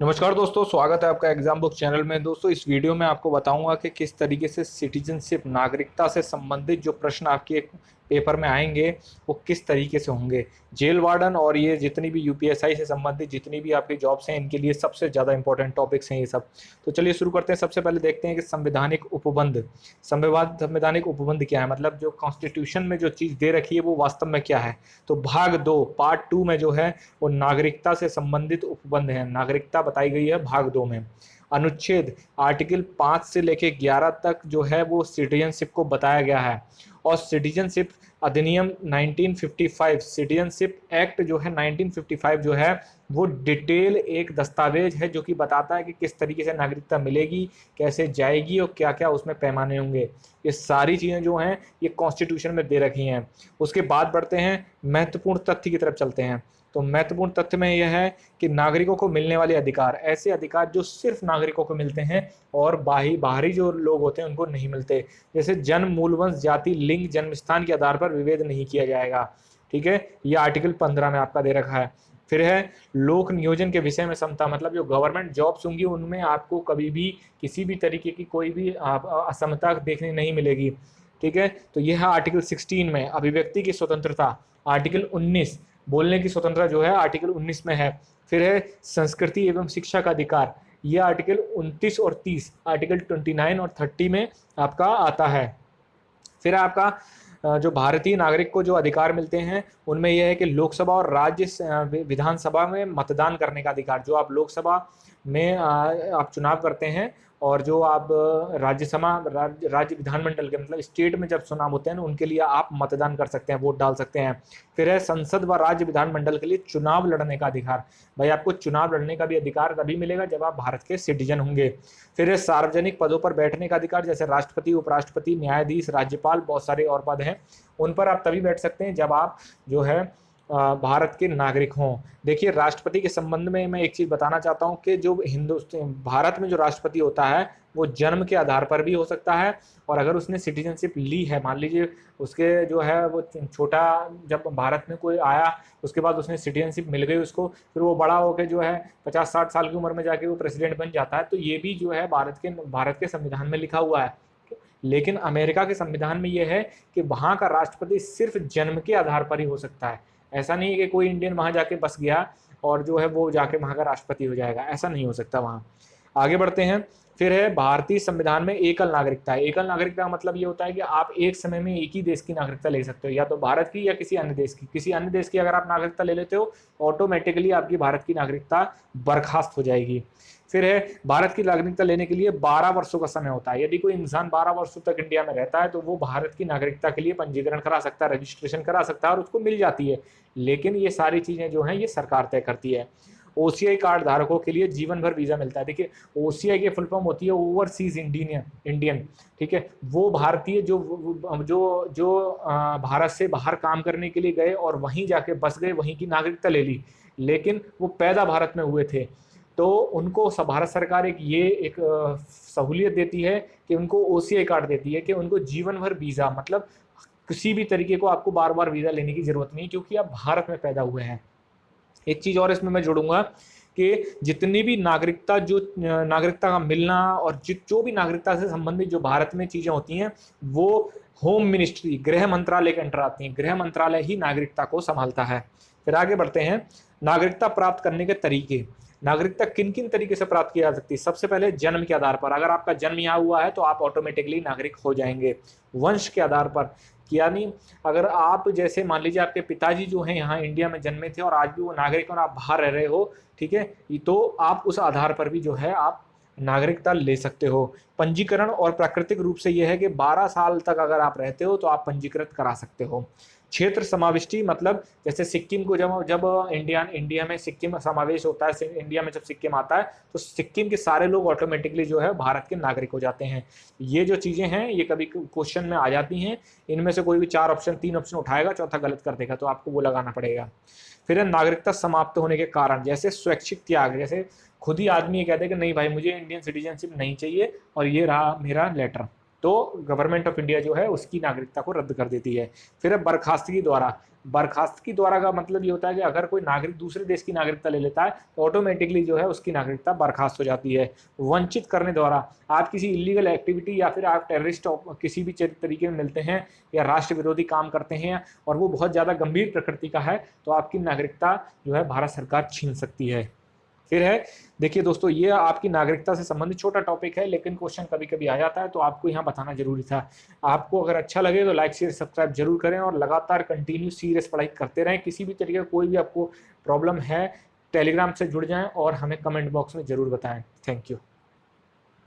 नमस्कार दोस्तों, स्वागत है आपका एग्जाम बुक चैनल में। दोस्तों, इस वीडियो में आपको बताऊंगा कि किस तरीके से सिटीजनशिप नागरिकता से संबंधित जो प्रश्न आपके पेपर में आएंगे वो किस तरीके से होंगे। जेल वार्डन और ये जितनी भी यूपीएसआई से संबंधित जितनी भी आपकी जॉब्स हैं, इनके लिए सबसे ज़्यादा इंपॉर्टेंट टॉपिक्स हैं ये सब। तो चलिए शुरू करते हैं। सबसे पहले देखते हैं कि संवैधानिक उपबंध संवैधानिक उपबंध क्या है, मतलब जो कॉन्स्टिट्यूशन में जो चीज़ दे रखी है वो वास्तव में क्या है। तो भाग 2 पार्ट 2 में जो है वो नागरिकता से संबंधित उपबंध है। नागरिकता बताई गई है भाग 2 में। अनुच्छेद आर्टिकल 5 से लेके 11 तक जो है वो सिटीजनशिप को बताया गया है। और सिटीजनशिप अधिनियम 1955, सिटीजनशिप एक्ट जो है 1955 जो है वो डिटेल एक दस्तावेज है जो कि बताता है कि किस तरीके से नागरिकता मिलेगी, कैसे जाएगी और क्या क्या उसमें पैमाने होंगे। ये सारी चीज़ें जो हैं ये कॉन्स्टिट्यूशन में दे रखी हैं। उसके बाद बढ़ते हैं, महत्वपूर्ण तथ्य की तरफ चलते हैं। तो महत्वपूर्ण तथ्य में यह है कि नागरिकों को मिलने वाले अधिकार, ऐसे अधिकार जो सिर्फ नागरिकों को मिलते हैं और बाहरी जो लोग होते हैं उनको नहीं मिलते। जैसे जन्म, मूल वंश, जाति, लिंग, जन्म स्थान के आधार पर विभेद नहीं किया जाएगा। ठीक है, ये आर्टिकल 15 में आपका दे रखा है। फिर है लोक नियोजन के विषय में समता, मतलब जो गवर्नमेंट जॉब्स होंगी उनमें आपको कभी भी किसी भी तरीके की कोई भी असमता देखने नहीं मिलेगी। ठीक है, तो यह है आर्टिकल 16 में। अभिव्यक्ति की स्वतंत्रता आर्टिकल 19, बोलने की स्वतंत्रता जो है आर्टिकल 19 में है। फिर है संस्कृति एवं शिक्षा का अधिकार, ये आर्टिकल 29 और 30, आर्टिकल 29 और 30 में आपका आता है। फिर आपका जो भारतीय नागरिक को जो अधिकार मिलते हैं उनमें यह है कि लोकसभा और राज्य विधानसभा में मतदान करने का अधिकार। जो आप लोकसभा में आप चुनाव करते हैं और जो आप राज्य विधानमंडल के मतलब स्टेट में जब चुनाव होते हैं ना उनके लिए आप मतदान कर सकते हैं, वोट डाल सकते हैं। फिर है संसद व राज्य विधानमंडल के लिए चुनाव लड़ने का अधिकार। भाई आपको चुनाव लड़ने का भी अधिकार तभी मिलेगा जब आप भारत के सिटीजन होंगे। फिर है सार्वजनिक पदों पर बैठने का अधिकार, जैसे राष्ट्रपति, उपराष्ट्रपति, न्यायाधीश, राज्यपाल, बहुत सारे और पद हैं। उन पर आप तभी बैठ सकते हैं जब आप जो है भारत के नागरिक हों। देखिए, राष्ट्रपति के संबंध में मैं एक चीज़ बताना चाहता हूँ कि जो हिंदुस्तान भारत में जो राष्ट्रपति होता है वो जन्म के आधार पर भी हो सकता है। और अगर उसने सिटीजनशिप ली है, मान लीजिए उसके जो है वो छोटा जब भारत में कोई आया उसके बाद उसने सिटीजनशिप मिल गई उसको, फिर वो बड़ा होकर जो है 50-60 साल की उम्र में जाके वो प्रेसिडेंट बन जाता है, तो ये भी जो है भारत के संविधान में लिखा हुआ है। लेकिन अमेरिका के संविधान में यह है कि वहाँ का राष्ट्रपति सिर्फ जन्म के आधार पर ही हो सकता है। ऐसा नहीं है कि कोई इंडियन वहाँ जाके बस गया और जो है वो जाके वहाँ का राष्ट्रपति हो जाएगा, ऐसा नहीं हो सकता वहाँ। आगे बढ़ते हैं। फिर है भारतीय संविधान में एकल नागरिकता। एकल नागरिकता का मतलब ये होता है कि आप एक समय में एक ही देश की नागरिकता ले सकते हो, या तो भारत की या किसी अन्य देश की। किसी अन्य देश की अगर आप नागरिकता ले लेते हो ऑटोमेटिकली आपकी भारत की नागरिकता बर्खास्त हो जाएगी। फिर है भारत की नागरिकता लेने के लिए 12 वर्षों का समय होता है। यदि कोई इंसान 12 वर्षों तक इंडिया में रहता है तो वो भारत की नागरिकता के लिए पंजीकरण करा सकता है, रजिस्ट्रेशन करा सकता है और उसको मिल जाती है। लेकिन ये सारी चीज़ें जो हैं ये सरकार तय करती है। ओसीआई कार्ड धारकों के लिए जीवन भर वीजा मिलता है। देखिए, ओसीआई की फुल फॉर्म होती है ओवरसीज इंडियन। ठीक है, वो भारतीय जो जो जो भारत से बाहर काम करने के लिए गए और वहीं जाके बस गए, वहीं की नागरिकता ले ली, लेकिन वो पैदा भारत में हुए थे, तो उनको भारत सरकार एक सहूलियत देती है कि उनको ओसीआई कार्ड देती है कि उनको जीवन भर वीज़ा, मतलब किसी भी तरीके को आपको बार बार वीज़ा लेने की ज़रूरत नहीं, क्योंकि आप भारत में पैदा हुए हैं। एक चीज़ और इसमें मैं जोड़ूंगा कि जितनी भी नागरिकता का मिलना और जो भी नागरिकता से संबंधित जो भारत में चीज़ें होती हैं वो होम मिनिस्ट्री, गृह मंत्रालय के अंडर आती हैं। गृह मंत्रालय ही नागरिकता को संभालता है। फिर आगे बढ़ते हैं, नागरिकता प्राप्त करने के तरीके। नागरिकता किन किन तरीके से प्राप्त की जा सकती है। सबसे पहले जन्म के आधार पर, अगर आपका जन्म यहाँ हुआ है तो आप ऑटोमेटिकली नागरिक हो जाएंगे। वंश के आधार पर, यानी अगर आप जैसे मान लीजिए आपके पिताजी जो हैं यहाँ इंडिया में जन्मे थे और आज भी वो नागरिक और आप बाहर रह रहे हो, ठीक है, तो आप उस आधार पर भी जो है आप नागरिकता ले सकते हो। पंजीकरण और प्राकृतिक रूप से यह है कि 12 साल तक अगर आप रहते हो तो आप पंजीकृत करा सकते हो। क्षेत्र समाविष्टि, मतलब जैसे सिक्किम को जब जब इंडिया में सिक्किम समावेश होता है, इंडिया में जब सिक्किम आता है तो सिक्किम के सारे लोग ऑटोमेटिकली जो है भारत के नागरिक हो जाते हैं। ये जो चीज़ें हैं ये कभी क्वेश्चन में आ जाती हैं। इनमें से कोई भी 3 ऑप्शन उठाएगा, चौथा गलत कर देगा, तो आपको वो लगाना पड़ेगा। फिर है नागरिकता समाप्त होने के कारण, जैसे स्वैच्छिक त्याग, जैसे खुद ही आदमी ये कहते हैं कि नहीं भाई मुझे इंडियन सिटीजनशिप नहीं चाहिए और ये रहा मेरा लेटर, तो गवर्नमेंट ऑफ इंडिया जो है उसकी नागरिकता को रद्द कर देती है। फिर है बर्खास्तगी द्वारा। बर्खास्तगी द्वारा का मतलब ये होता है कि अगर कोई नागरिक दूसरे देश की नागरिकता ले लेता है तो ऑटोमेटिकली जो है उसकी नागरिकता बर्खास्त हो जाती है। वंचित करने द्वारा, आप किसी इलीगल एक्टिविटी या फिर आप टेररिस्ट किसी भी तरीके में मिलते हैं या राष्ट्र विरोधी काम करते हैं और वो बहुत ज़्यादा गंभीर प्रकृति का है तो आपकी नागरिकता जो है भारत सरकार छीन सकती है। फिर है, देखिए दोस्तों, ये आपकी नागरिकता से संबंधित छोटा टॉपिक है लेकिन क्वेश्चन कभी कभी आ जाता है तो आपको यहाँ बताना जरूरी था। आपको अगर अच्छा लगे तो लाइक शेयर सब्सक्राइब जरूर करें और लगातार कंटिन्यू सीरियस पढ़ाई करते रहें। किसी भी तरीके का कोई भी आपको प्रॉब्लम है टेलीग्राम से जुड़ जाएं और हमें कमेंट बॉक्स में जरूर बताएं। Thank you.